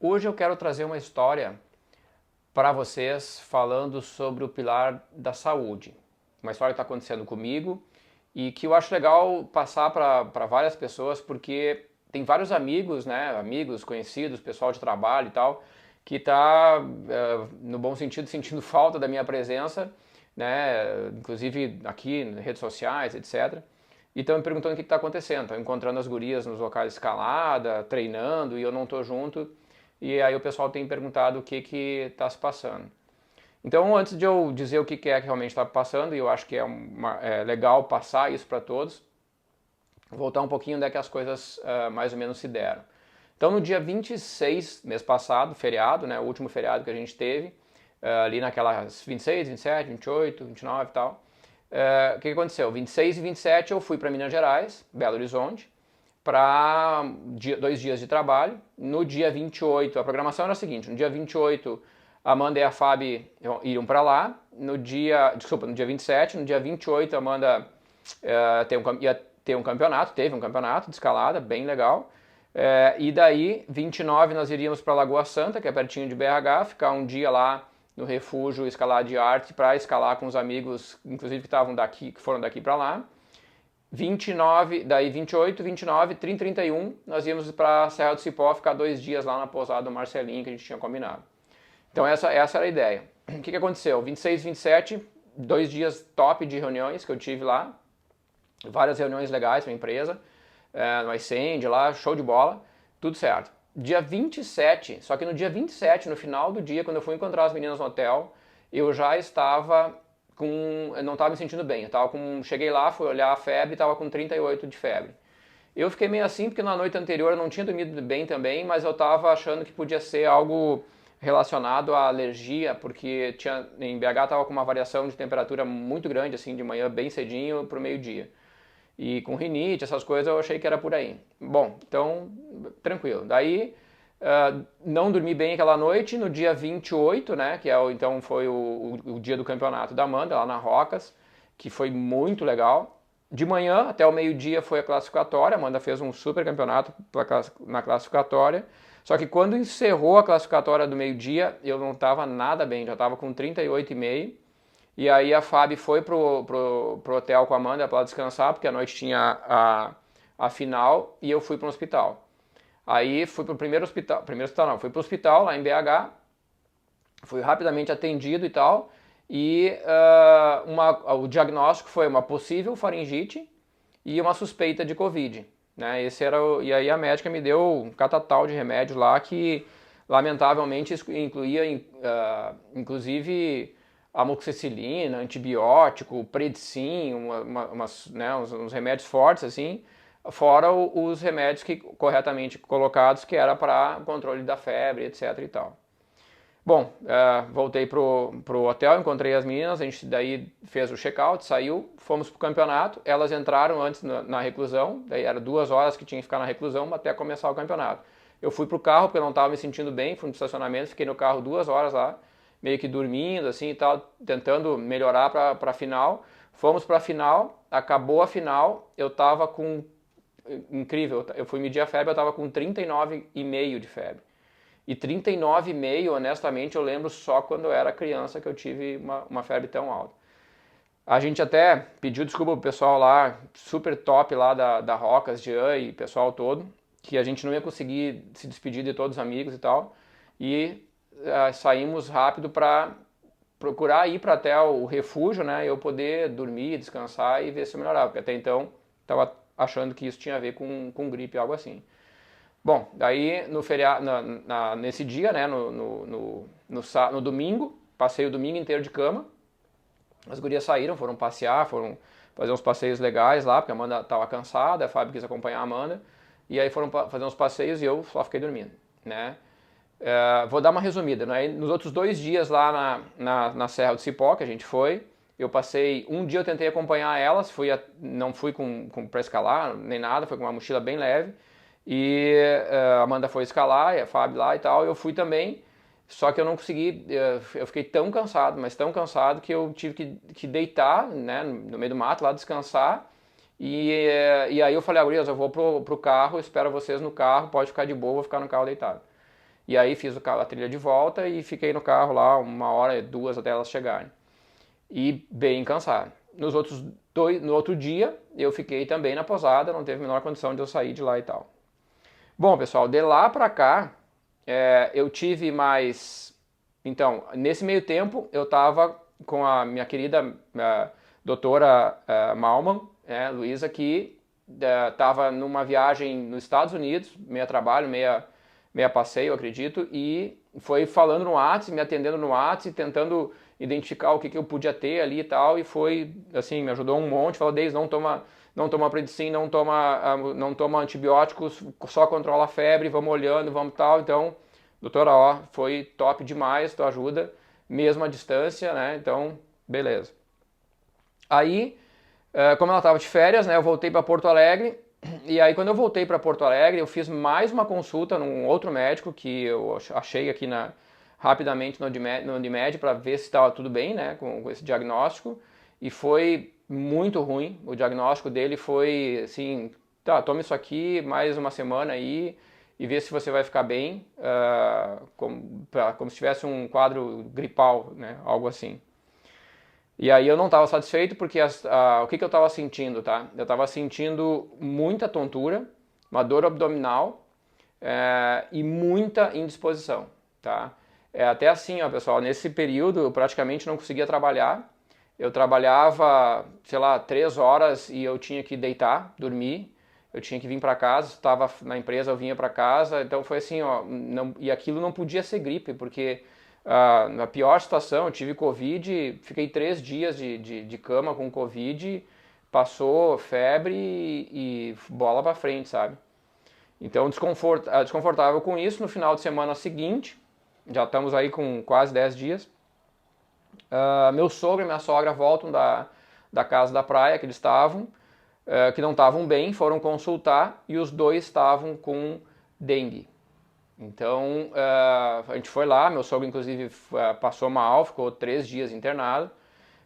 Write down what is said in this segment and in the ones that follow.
Hoje eu quero trazer uma história para vocês falando sobre o pilar da saúde. Uma história que está acontecendo comigo e que eu acho legal passar para várias pessoas porque tem vários amigos, né, amigos, conhecidos, pessoal de trabalho e tal, que está, no bom sentido, sentindo falta da minha presença, né, inclusive aqui nas redes sociais, etc. E estão me perguntando o que está acontecendo. Estão encontrando as gurias nos locais de escalada, treinando e eu não estou junto. E aí o pessoal tem perguntado o que está se passando. Então, antes de eu dizer o que é que realmente está passando, e eu acho que é legal passar isso para todos, vou voltar um pouquinho onde é que as coisas mais ou menos se deram. Então, no dia 26, mês passado, feriado, né, o último feriado que a gente teve, ali naquelas 26, 27, 28, 29 e tal, o que aconteceu? 26 e 27 eu fui para Minas Gerais, Belo Horizonte, para 2 dias de trabalho. No dia 28, a programação era a seguinte: no dia 28, a Amanda e a Fábio iriam para lá. No dia 27, no dia 28, a Amanda ia ter um campeonato, teve um campeonato de escalada, bem legal. E daí, 29, nós iríamos para Lagoa Santa, que é pertinho de BH, ficar um dia lá no refúgio escalar de arte para escalar com os amigos, inclusive que estavam daqui, que foram daqui para lá. 29, daí 28, 29, 30, 31, nós íamos para a Serra do Cipó ficar 2 dias lá na pousada do Marcelinho que a gente tinha combinado. Então essa era a ideia. O que aconteceu? 26, 27, 2 dias top de reuniões que eu tive lá, várias reuniões legais para a empresa, no iSend lá, show de bola, tudo certo. Dia 27, só que no dia 27, no final do dia, quando eu fui encontrar as meninas no hotel, eu já estava eu não estava me sentindo bem. Cheguei lá, fui olhar a febre, estava com 38 de febre. Eu fiquei meio assim porque na noite anterior eu não tinha dormido bem também, mas eu estava achando que podia ser algo relacionado à alergia, porque em BH estava com uma variação de temperatura muito grande, assim, de manhã bem cedinho para o meio-dia. E com rinite, essas coisas, eu achei que era por aí. Bom, então, tranquilo. Daí, não dormi bem aquela noite. No dia 28, né, então foi o dia do campeonato da Amanda, lá na Rocas, que foi muito legal. De manhã até o meio-dia foi a classificatória. A Amanda fez um super campeonato na classificatória. Só que quando encerrou a classificatória do meio-dia, eu não estava nada bem, já estava com 38,5. E aí a Fábio foi pro hotel com a Amanda para descansar, porque à noite tinha a final, e eu fui para o hospital. Aí fui para o primeiro hospital não, fui para o hospital lá em BH, fui rapidamente atendido e tal, e o diagnóstico foi uma possível faringite e uma suspeita de Covid. Né? E aí a médica me deu um catatal de remédios lá que, lamentavelmente, incluía, inclusive, amoxicilina, antibiótico, predsim, uns remédios fortes assim, fora os remédios que corretamente colocados que era para controle da febre, etc e tal. Bom, voltei pro hotel, encontrei as meninas, a gente daí fez o check-out, saiu, fomos pro campeonato, elas entraram antes na reclusão, daí era 2 horas que tinha que ficar na reclusão até começar o campeonato. Eu fui pro carro porque eu não estava me sentindo bem, fui no estacionamento, fiquei no carro 2 horas lá, meio que dormindo assim e tal, tentando melhorar para a final. Fomos para a final, acabou a final, eu tava com incrível, eu fui medir a febre, eu tava com 39,5 de febre. E 39,5, honestamente, eu lembro só quando eu era criança que eu tive uma febre tão alta. A gente até pediu desculpa pro pessoal lá, super top lá da Rocas, Jean e pessoal todo, que a gente não ia conseguir se despedir de todos os amigos e tal. E saímos rápido para procurar ir para até o refúgio, né? Eu poder dormir, descansar e ver se eu melhorava. Porque até então estava achando que isso tinha a ver com gripe, algo assim. Bom, daí no feriado, nesse dia, né, no domingo, passei o domingo inteiro de cama. As gurias saíram, foram passear, foram fazer uns passeios legais lá, porque a Amanda estava cansada, a Fábio quis acompanhar a Amanda. E aí foram fazer uns passeios e eu só fiquei dormindo, né? Vou dar uma resumida, né? Nos outros 2 dias lá na Serra do Cipó, que a gente foi, eu passei, um dia eu tentei acompanhar elas, não fui para escalar, nem nada, foi com uma mochila bem leve. E a Amanda foi escalar, e a Fábio lá e tal, eu fui também, só que eu não consegui, eu fiquei tão cansado, mas tão cansado que eu tive que deitar, né, no meio do mato lá, descansar, e aí eu falei, gurias, eu vou pro carro, espero vocês no carro, pode ficar de boa, vou ficar no carro deitado. E aí fiz a trilha de volta e fiquei no carro lá 1 hora, 2 até elas chegarem. E bem cansado. No outro dia, eu fiquei também na posada, não teve a menor condição de eu sair de lá e tal. Bom, pessoal, de lá pra cá, eu tive mais. Então, nesse meio tempo, eu tava com a minha querida doutora Malman, Luísa, que estava numa viagem nos Estados Unidos, meia trabalho, meia passeio, acredito, e foi falando no WhatsApp, me atendendo no WhatsApp, tentando identificar o que eu podia ter ali e tal, e foi, assim, me ajudou um monte, falou, Deise, não toma predicin, não toma antibióticos, só controla a febre, vamos olhando, vamos tal, então, doutora, ó, foi top demais tua ajuda, mesmo à distância, né, então, beleza. Aí, como ela estava de férias, né, eu voltei para Porto Alegre. E aí, quando eu voltei para Porto Alegre, eu fiz mais uma consulta num outro médico que eu achei aqui rapidamente no Unimed para ver se estava tudo bem, né, com esse diagnóstico. E foi muito ruim. O diagnóstico dele foi assim: tá, toma isso aqui mais uma semana aí e vê se você vai ficar bem, como se tivesse um quadro gripal, né, algo assim. E aí eu não estava satisfeito porque o que eu estava sentindo, tá? Eu estava sentindo muita tontura, uma dor abdominal e muita indisposição, tá? Até assim, ó, pessoal, nesse período eu praticamente não conseguia trabalhar. Eu trabalhava, sei lá, 3 horas e eu tinha que deitar, dormir. Eu tinha que vir para casa, estava na empresa, eu vinha para casa. Então foi assim, ó, e aquilo não podia ser gripe, porque na pior situação, eu tive Covid, fiquei 3 dias de cama com Covid, passou febre e bola pra frente, sabe? Então, desconfortável com isso. No final de semana seguinte, já estamos aí com quase 10 dias, meu sogro e minha sogra voltam da casa da praia que eles estavam, que não estavam bem, foram consultar e os dois estavam com dengue. Então, a gente foi lá, meu sogro inclusive passou mal, ficou 3 dias internado,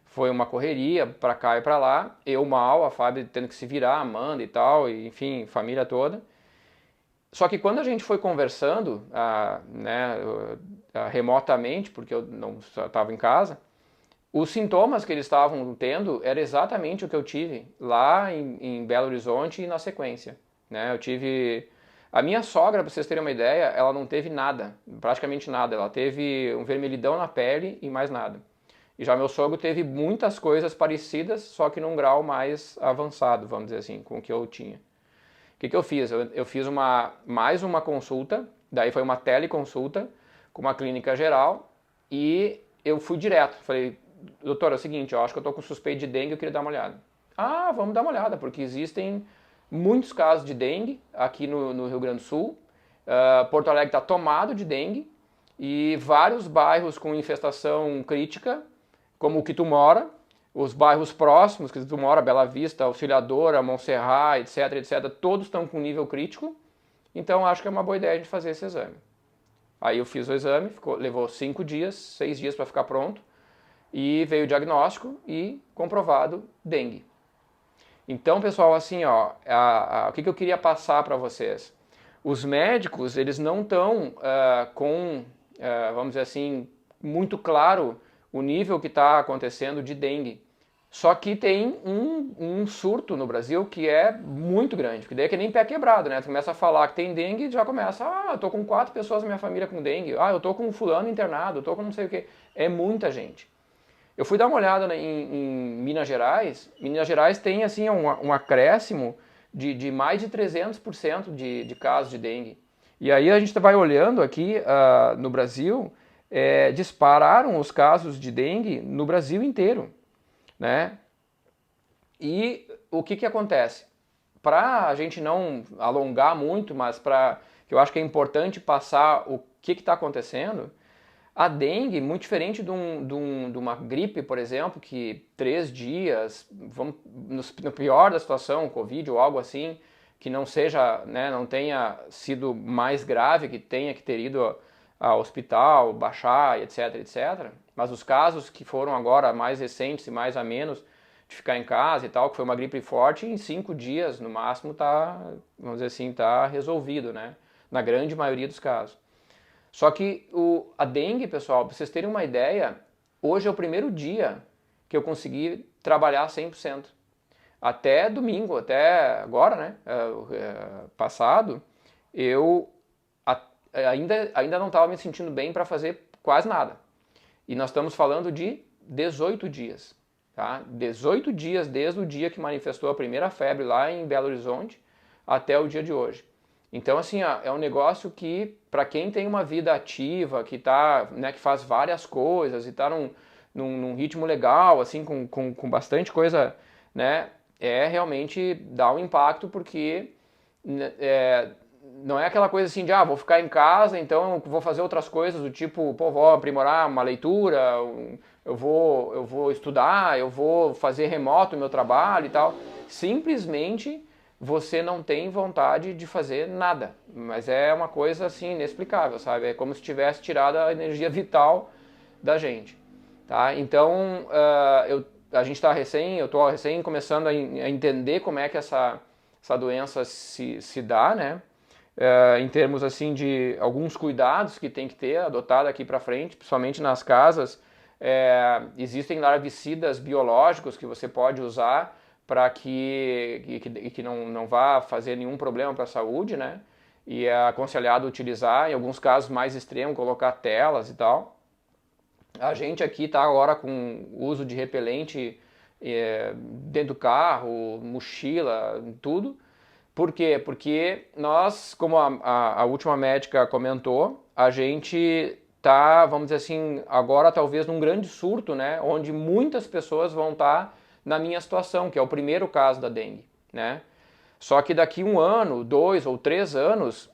foi uma correria para cá e para lá, eu mal, a Fábio tendo que se virar, a Amanda e tal, e, enfim, família toda. Só que quando a gente foi conversando, né, remotamente, porque eu não estava em casa, os sintomas que eles estavam tendo era exatamente o que eu tive lá em Belo Horizonte e na sequência, né? Eu tive a minha sogra, para vocês terem uma ideia, ela não teve nada, praticamente nada. Ela teve um vermelhidão na pele e mais nada. E já meu sogro teve muitas coisas parecidas, só que num grau mais avançado, vamos dizer assim, com o que eu tinha. O que eu fiz? Eu fiz mais uma consulta, daí foi uma teleconsulta com uma clínica geral e eu fui direto. Falei, doutor, é o seguinte, eu acho que eu estou com suspeita de dengue, eu queria dar uma olhada. Ah, vamos dar uma olhada, porque existem muitos casos de dengue aqui no Rio Grande do Sul. Porto Alegre está tomado de dengue e vários bairros com infestação crítica, como o que tu mora, os bairros próximos, que tu mora, Bela Vista, Auxiliadora, Montserrat, etc, todos estão com nível crítico. Então acho que é uma boa ideia de fazer esse exame. Aí eu fiz o exame, levou 5 dias, 6 dias para ficar pronto, e veio o diagnóstico e comprovado dengue. Então, pessoal, assim, ó, o que eu queria passar para vocês? Os médicos, eles não estão vamos dizer assim, muito claro o nível que está acontecendo de dengue. Só que tem um surto no Brasil que é muito grande, que daí é que nem pé quebrado, né? Tu começa a falar que tem dengue e já começa, eu tô com 4 pessoas na minha família com dengue, eu tô com fulano internado, eu tô com não sei o que. É muita gente. Eu fui dar uma olhada em Minas Gerais. Minas Gerais tem assim um acréscimo de mais de 300% de casos de dengue. E aí a gente vai olhando aqui no Brasil, dispararam os casos de dengue no Brasil inteiro, né? E o que acontece? Para a gente não alongar muito, mas que eu acho que é importante passar o que está acontecendo. A dengue, muito diferente de uma gripe, por exemplo, que 3 dias, no pior da situação, Covid ou algo assim, que não seja, né, não tenha sido mais grave, que tenha que ter ido ao hospital, baixar, etc, etc. Mas os casos que foram agora mais recentes e mais a menos, de ficar em casa e tal, que foi uma gripe forte, em 5 dias, no máximo, vamos dizer assim, tá resolvido, né? Na grande maioria dos casos. Só que a dengue, pessoal, para vocês terem uma ideia, hoje é o primeiro dia que eu consegui trabalhar 100%. Até domingo, até agora, né, passado, eu ainda não estava me sentindo bem para fazer quase nada. E nós estamos falando de 18 dias. Tá? 18 dias desde o dia que manifestou a primeira febre lá em Belo Horizonte até o dia de hoje. Então, assim, ó, é um negócio que, para quem tem uma vida ativa, que tá, né, que faz várias coisas e está num ritmo legal, assim, com bastante coisa, né, realmente dá um impacto porque né, não é aquela coisa assim de, vou ficar em casa, então vou fazer outras coisas do tipo, pô, vou aprimorar uma leitura, eu vou estudar, eu vou fazer remoto o meu trabalho e tal. Simplesmente você não tem vontade de fazer nada. Mas é uma coisa assim inexplicável, sabe? É como se tivesse tirado a energia vital da gente. Tá? Então, a gente está eu estou recém começando a entender como é que essa doença se dá, né? Em termos assim de alguns cuidados que tem que ter adotado aqui para frente, principalmente nas casas. Existem larvicidas biológicos que você pode usar para que não vá fazer nenhum problema para a saúde, né? E é aconselhado utilizar, em alguns casos mais extremos, colocar telas e tal. A gente aqui está agora com uso de repelente dentro do carro, mochila, tudo. Por quê? Porque nós, como a última médica comentou, a gente tá, vamos dizer assim, agora talvez num grande surto, né? Onde muitas pessoas vão estar na minha situação, que é o primeiro caso da dengue, né? Só que daqui 1 ano, 2 ou 3 anos,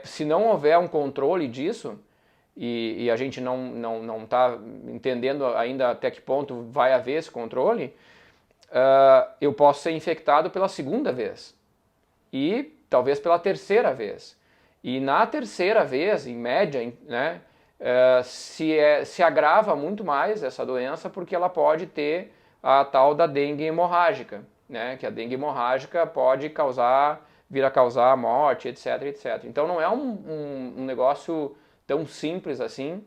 se não houver um controle disso, e a gente não está entendendo ainda até que ponto vai haver esse controle, eu posso ser infectado pela segunda vez e talvez pela terceira vez. E na terceira vez, em média, né, se agrava muito mais essa doença porque ela pode ter a tal da dengue hemorrágica, né, que a dengue hemorrágica pode vir a causar morte, etc, etc. Então não é um negócio tão simples assim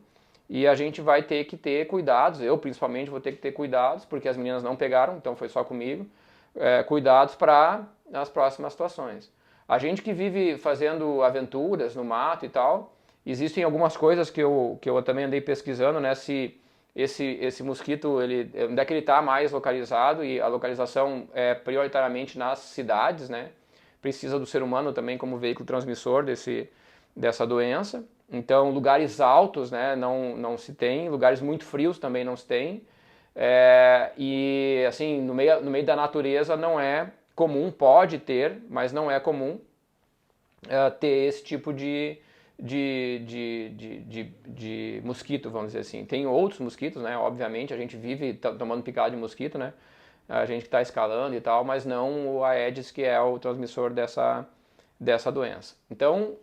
e a gente vai ter que ter cuidados, eu principalmente vou ter que ter cuidados, porque as meninas não pegaram, então foi só comigo, cuidados para as próximas situações. A gente que vive fazendo aventuras no mato e tal, existem algumas coisas que eu também andei pesquisando, né, se esse mosquito, onde é que ele está mais localizado, e a localização é prioritariamente nas cidades, né, precisa do ser humano também como veículo transmissor dessa doença. Então, lugares altos, né, não se tem, lugares muito frios também não se tem. E, assim, no meio da natureza não é comum, pode ter, mas não é comum ter esse tipo de mosquito, vamos dizer assim. Tem outros mosquitos, né, obviamente, a gente vive tomando picada de mosquito, né, a gente que está escalando e tal, mas não o Aedes, que é o transmissor dessa doença. Então,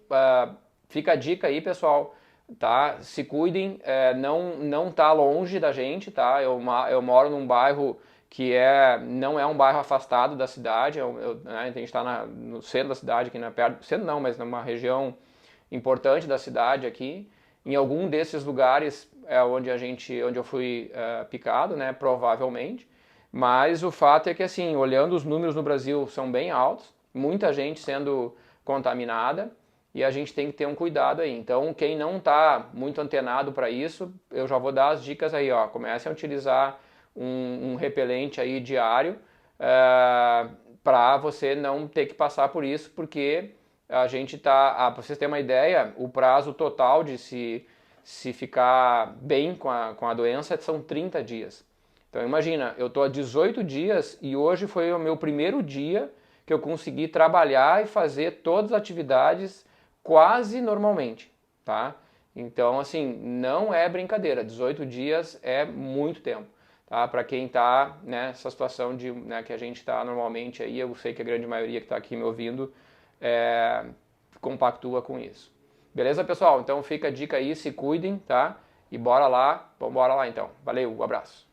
fica a dica aí, pessoal, tá? Se cuidem, não tá longe da gente, tá? Eu moro num bairro que não é um bairro afastado da cidade, né, a gente está no centro da cidade, aqui na perto, centro não, mas numa região importante da cidade aqui. Em algum desses lugares é onde eu fui picado, né? Provavelmente. Mas o fato é que, assim, olhando os números no Brasil são bem altos, muita gente sendo contaminada e a gente tem que ter um cuidado aí. Então, quem não está muito antenado para isso, eu já vou dar as dicas aí, ó. Comecem a utilizar um repelente aí diário para você não ter que passar por isso, porque a gente tá, para vocês terem uma ideia, o prazo total de se ficar bem com a doença são 30 dias. Então imagina, eu estou há 18 dias e hoje foi o meu primeiro dia que eu consegui trabalhar e fazer todas as atividades quase normalmente, tá? Então assim, não é brincadeira, 18 dias é muito tempo, tá? Para quem está nessa situação né, que a gente está normalmente aí, eu sei que a grande maioria que está aqui me ouvindo compactua com isso. Beleza, pessoal? Então fica a dica aí, se cuidem, tá? E bora lá, vamos embora lá então. Valeu, um abraço.